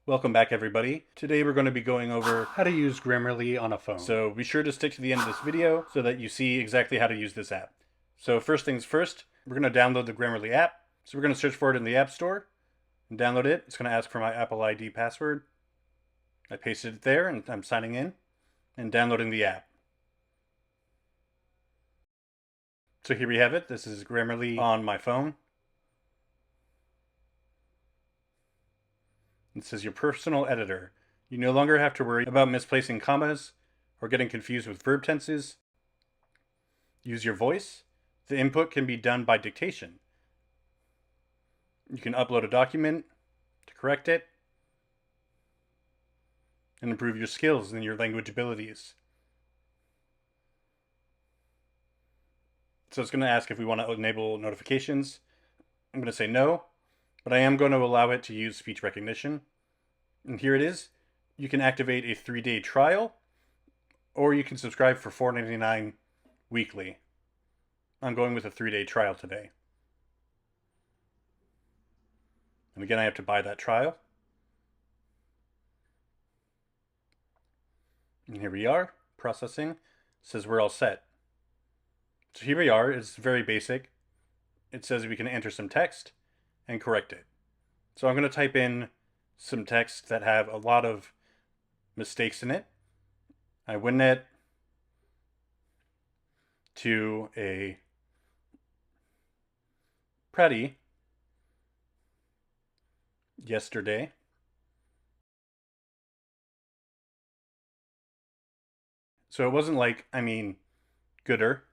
Welcome back, everybody. Today we're going to be going over how to use Grammarly on a phone. So be sure to stick to the end of this video so that you see exactly how to use this app. So first things first, we're going to download the Grammarly app. So we're going to search for it in the App Store and download it. It's going to ask for my Apple ID password. I pasted it there and I'm signing in and downloading the app. So here we have it. This is Grammarly on my phone. It says your personal editor. You no longer have to worry about misplacing commas or getting confused with verb tenses. Use your voice. The input can be done by dictation. You can upload a document to correct it and improve your skills and your language abilities. So it's going to ask if we want to enable notifications. I'm going to say no, but I am going to allow it to use speech recognition. And here it is. You can activate a 3-day trial, or you can subscribe for $4.99 weekly. I'm going with a 3-day trial today. And again, I have to buy that trial. And here we are, processing. It says we're all set. So here we are. It's very basic. It says we can enter some text and correct it. So I'm going to type in some text that have a lot of mistakes in it. I win it to a pretty yesterday. So it wasn't like, gooder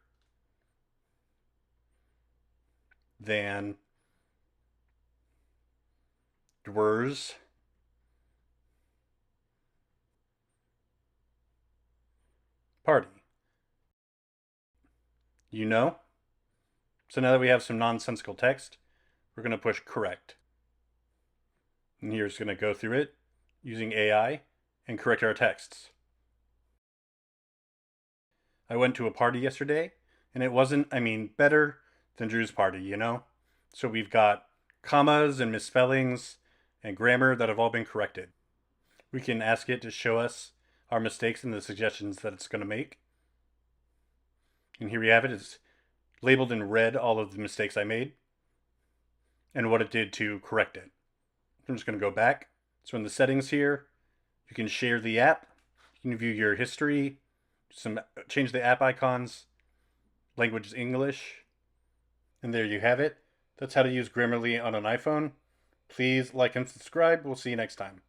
than dwers party. You know? So now that we have some nonsensical text, we're going to push correct. And here's going to go through it using AI and correct our texts. I went to a party yesterday, and it wasn't, better than Drew's party, you know? So we've got commas and misspellings and grammar that have all been corrected. We can ask it to show us our mistakes and the suggestions that it's going to make. And here we have it. It's labeled in red all of the mistakes I made and what it did to correct it. I'm just going to go back. So in the settings here, you can share the app. You can view your history, change the app icons, language is English, and there you have it. That's how to use Grammarly on an iPhone. Please like and subscribe. We'll see you next time.